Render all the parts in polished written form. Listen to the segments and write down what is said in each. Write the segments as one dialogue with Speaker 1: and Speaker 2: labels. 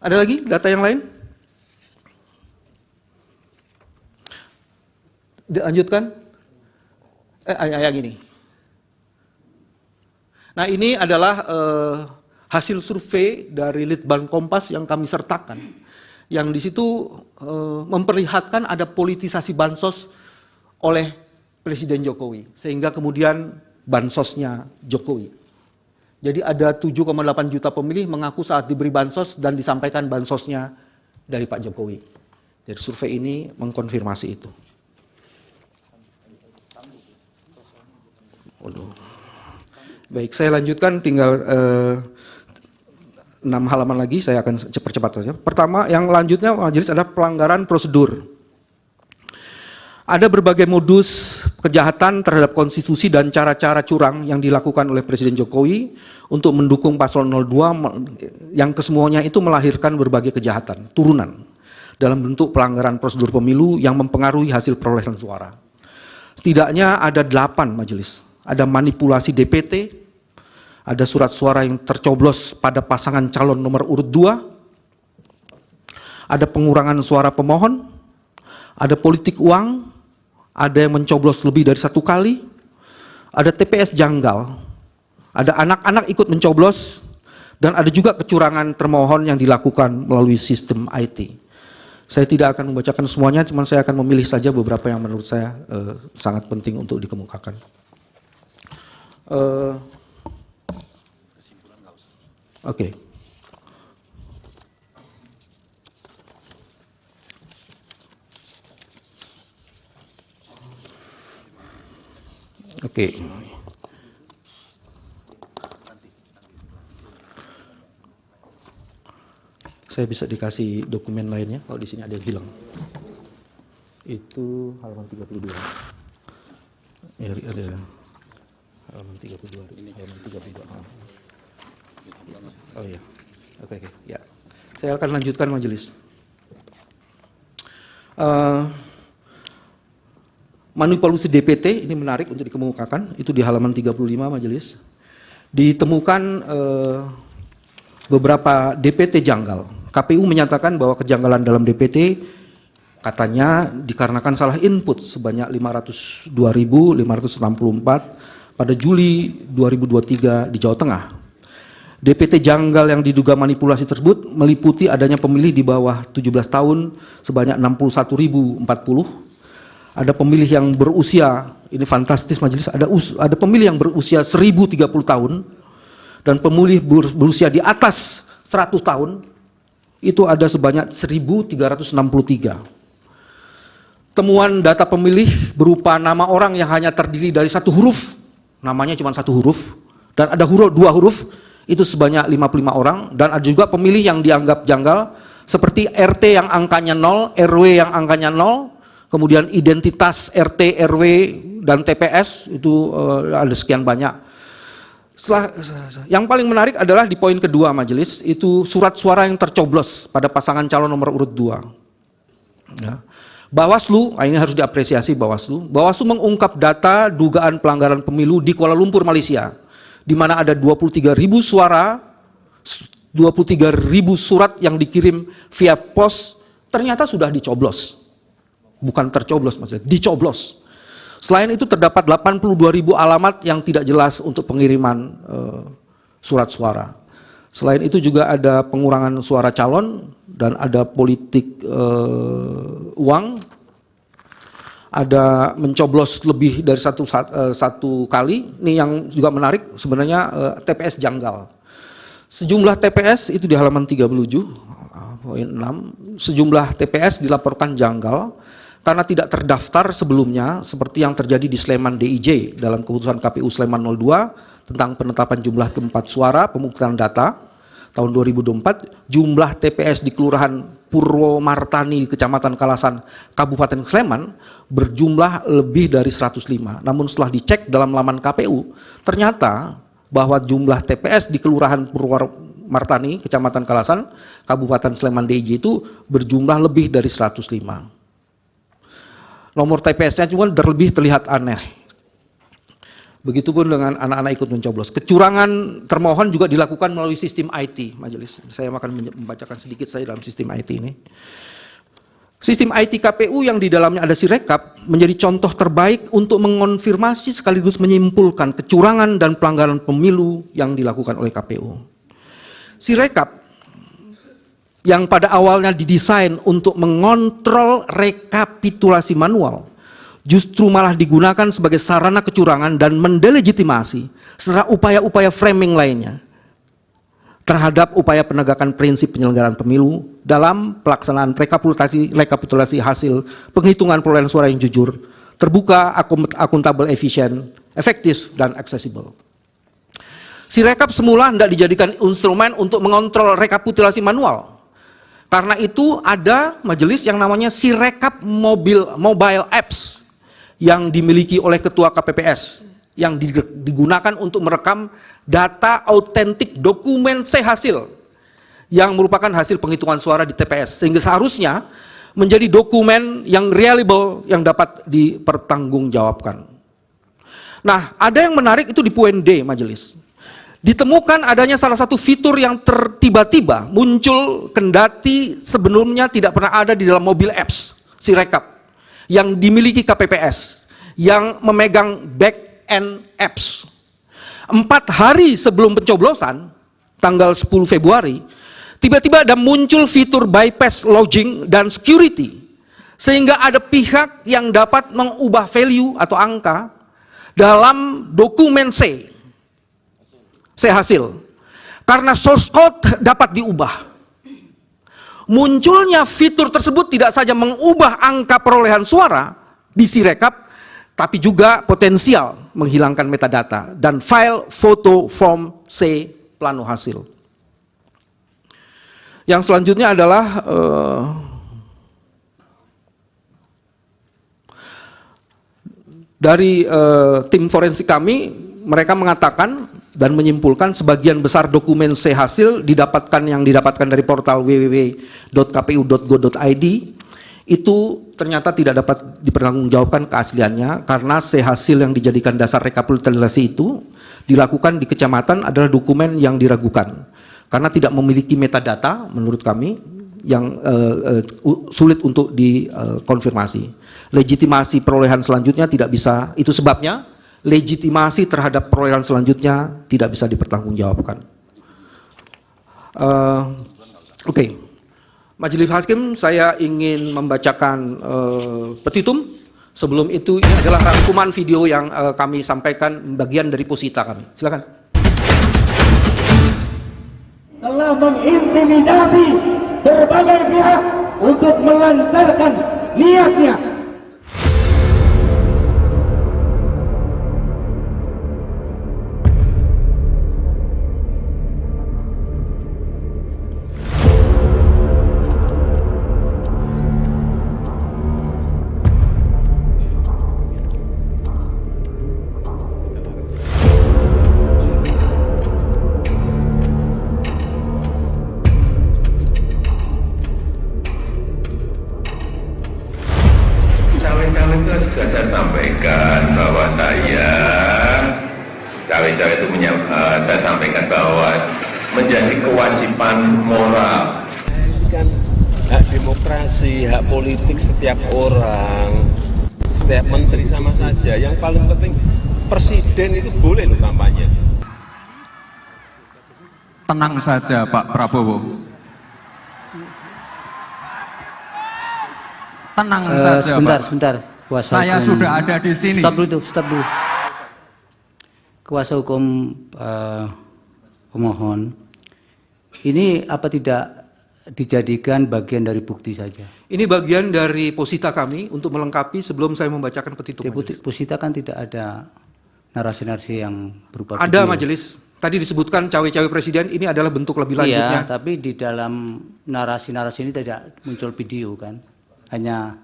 Speaker 1: Ada lagi data yang lain? Dilanjutkan. Yang ini. Nah, ini adalah hasil survei dari Litbang Kompas yang kami sertakan. Yang di situ memperlihatkan ada politisasi bansos oleh Presiden Jokowi. Sehingga kemudian bansosnya Jokowi. Jadi ada 7,8 juta pemilih mengaku saat diberi bansos dan disampaikan bansosnya dari Pak Jokowi. Jadi survei ini mengkonfirmasi itu. Baik, saya lanjutkan, tinggal 6 halaman lagi, saya akan cepat-cepat saja. Pertama, yang lanjutnya majelis adalah pelanggaran prosedur. Ada berbagai modus kejahatan terhadap konstitusi dan cara-cara curang yang dilakukan oleh Presiden Jokowi untuk mendukung paslon 02 yang kesemuanya itu melahirkan berbagai kejahatan, turunan, dalam bentuk pelanggaran prosedur pemilu yang mempengaruhi hasil perolehan suara. Setidaknya ada 8 majelis. Ada manipulasi DPT, ada surat suara yang tercoblos pada pasangan calon nomor urut 2, ada pengurangan suara pemohon, ada politik uang, ada yang mencoblos lebih dari 1 kali, ada TPS janggal, ada anak-anak ikut mencoblos, dan ada juga kecurangan termohon yang dilakukan melalui sistem IT. Saya tidak akan membacakan semuanya, cuma saya akan memilih saja beberapa yang menurut saya sangat penting untuk dikemukakan. Oke. Oke. Saya bisa dikasih dokumen lainnya kalau di sini ada yang hilang. Itu halaman 32. Ya, ada halaman 32. Ini halaman 32. Oh iya. Oke. Ya. Saya akan lanjutkan majelis. Manipulasi DPT ini menarik untuk dikemukakan, itu di halaman 35 majelis. Ditemukan beberapa DPT janggal. KPU menyatakan bahwa kejanggalan dalam DPT katanya dikarenakan salah input sebanyak 502.564 pada Juli 2023 di Jawa Tengah. DPT janggal yang diduga manipulasi tersebut meliputi adanya pemilih di bawah 17 tahun sebanyak 61.040. Ada pemilih yang berusia, ini fantastis majelis, ada pemilih yang berusia 1.030 tahun dan pemilih berusia di atas 100 tahun itu ada sebanyak 1.363. Temuan data pemilih berupa nama orang yang hanya terdiri dari 1 huruf, namanya cuma 1 huruf, dan ada 2 huruf, itu sebanyak 55 orang, dan ada juga pemilih yang dianggap janggal, seperti RT yang angkanya 0, RW yang angkanya 0, kemudian identitas RT, RW, dan TPS, itu ada sekian banyak. Yang paling menarik adalah di poin kedua majelis, itu surat suara yang tercoblos pada pasangan calon nomor urut 2. Ya. Bawaslu, ini harus diapresiasi Bawaslu. Bawaslu mengungkap data dugaan pelanggaran pemilu di Kuala Lumpur, Malaysia, di mana ada 23.000 suara, 23.000 surat yang dikirim via pos, ternyata sudah dicoblos. Bukan tercoblos maksudnya, dicoblos. Selain itu terdapat 82.000 alamat yang tidak jelas untuk pengiriman surat suara. Selain itu juga ada pengurangan suara calon dan ada politik uang. Ada mencoblos lebih dari satu kali. Ini yang juga menarik sebenarnya TPS janggal. Sejumlah TPS itu di halaman 37, poin 6. Sejumlah TPS dilaporkan janggal karena tidak terdaftar sebelumnya seperti yang terjadi di Sleman DIJ dalam keputusan KPU Sleman 02 tentang penetapan jumlah tempat suara pemungutan data tahun 2024, jumlah TPS di Kelurahan Purwomartani Kecamatan Kalasan Kabupaten Sleman berjumlah lebih dari 105. Namun setelah dicek dalam laman KPU ternyata bahwa jumlah TPS di Kelurahan Purwomartani Kecamatan Kalasan Kabupaten Sleman DIJ itu berjumlah lebih dari 105. Nomor TPS-nya cuma lebih terlihat aneh. Begitupun dengan anak-anak ikut mencoblos. Kecurangan termohon juga dilakukan melalui sistem IT, Majelis. Saya akan membacakan sedikit saja dalam sistem IT ini. Sistem IT KPU yang di dalamnya ada Sirekap menjadi contoh terbaik untuk mengonfirmasi sekaligus menyimpulkan kecurangan dan pelanggaran pemilu yang dilakukan oleh KPU. Sirekap yang pada awalnya didesain untuk mengontrol rekapitulasi manual, justru malah digunakan sebagai sarana kecurangan dan mendelegitimasi serta upaya-upaya framing lainnya terhadap upaya penegakan prinsip penyelenggaraan pemilu dalam pelaksanaan rekapitulasi hasil penghitungan perolehan suara yang jujur, terbuka, akuntabel, efisien, efektif, dan aksesibel. Sirekap semula hendak dijadikan instrumen untuk mengontrol rekapitulasi manual. Karena itu ada majelis yang namanya Sirekap Mobile Apps yang dimiliki oleh Ketua KPPS yang digunakan untuk merekam data autentik dokumen C-hasil yang merupakan hasil penghitungan suara di TPS, sehingga seharusnya menjadi dokumen yang reliable yang dapat dipertanggungjawabkan. Nah, ada yang menarik itu di poin D, majelis. Ditemukan adanya salah satu fitur yang tiba-tiba muncul kendati sebelumnya tidak pernah ada di dalam mobile apps Sirekap yang dimiliki KPPS yang memegang back-end apps. 4 hari sebelum pencoblosan, tanggal 10 Februari, tiba-tiba ada muncul fitur bypass logging dan security, sehingga ada pihak yang dapat mengubah value atau angka dalam dokumen C hasil, karena source code dapat diubah. Munculnya fitur tersebut tidak saja mengubah angka perolehan suara di Sirekap, tapi juga potensial menghilangkan metadata dan file foto form C plano hasil. Yang selanjutnya adalah dari tim forensik kami, mereka mengatakan dan menyimpulkan sebagian besar dokumen C hasil yang didapatkan dari portal www.kpu.go.id itu ternyata tidak dapat dipertanggungjawabkan keasliannya karena C hasil yang dijadikan dasar rekapitulasi itu dilakukan di kecamatan adalah dokumen yang diragukan karena tidak memiliki metadata menurut kami yang sulit untuk dikonfirmasi. Legitimasi perolehan selanjutnya tidak bisa, itu sebabnya legitimasi terhadap perolehan selanjutnya tidak bisa dipertanggungjawabkan. Oke. Majelis Hakim, saya ingin membacakan petitum. Sebelum itu, ini adalah rangkuman video yang kami sampaikan, bagian dari posita kami. Silakan.
Speaker 2: Telah mengintimidasi berbagai pihak untuk melancarkan niatnya.
Speaker 3: Sudah saya sampaikan bahwa cawe-cawe itu saya sampaikan bahwa menjadi kewajiban moral.
Speaker 4: Kan hak demokrasi, hak politik setiap orang, setiap menteri sama saja. Yang paling penting presiden itu boleh loh kampanye.
Speaker 5: Tenang saja Pak Prabowo. Tenang saja
Speaker 6: Sebentar. Kuasa
Speaker 5: saya
Speaker 6: hukum,
Speaker 5: sudah ada di sini.
Speaker 6: Stop dulu. Kuasa hukum pemohon, ini apa tidak dijadikan bagian dari bukti saja?
Speaker 1: Ini bagian dari posita kami untuk melengkapi sebelum saya membacakan petitum.
Speaker 6: Posita kan tidak ada narasi-narasi yang berupa
Speaker 1: ada
Speaker 6: video.
Speaker 1: majelis. Tadi disebutkan cawe-cawe presiden, ini adalah bentuk lebih lanjutnya.
Speaker 6: Iya, tapi di dalam narasi-narasi ini tidak muncul video kan? Hanya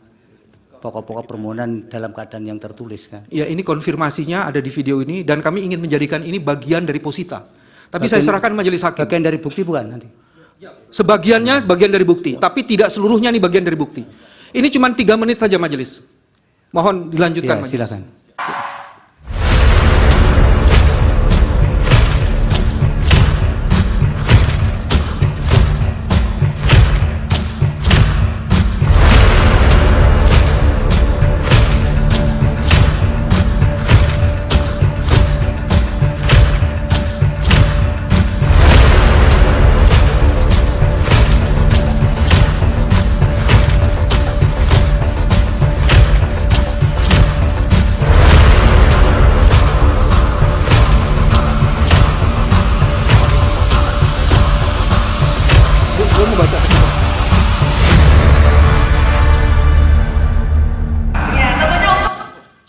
Speaker 6: pokok-pokok permohonan dalam keadaan yang tertulis kan?
Speaker 1: Ya, ini konfirmasinya ada di video ini dan kami ingin menjadikan ini bagian dari posita. Tapi saya serahkan majelis hakim.
Speaker 6: Bagian dari bukti bukan nanti?
Speaker 1: Sebagiannya bagian dari bukti, tapi tidak seluruhnya nih bagian dari bukti. Ini cuma 3 menit saja majelis. Mohon dilanjutkan
Speaker 6: Ya,
Speaker 1: majelis.
Speaker 6: silakan.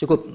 Speaker 1: Cukup.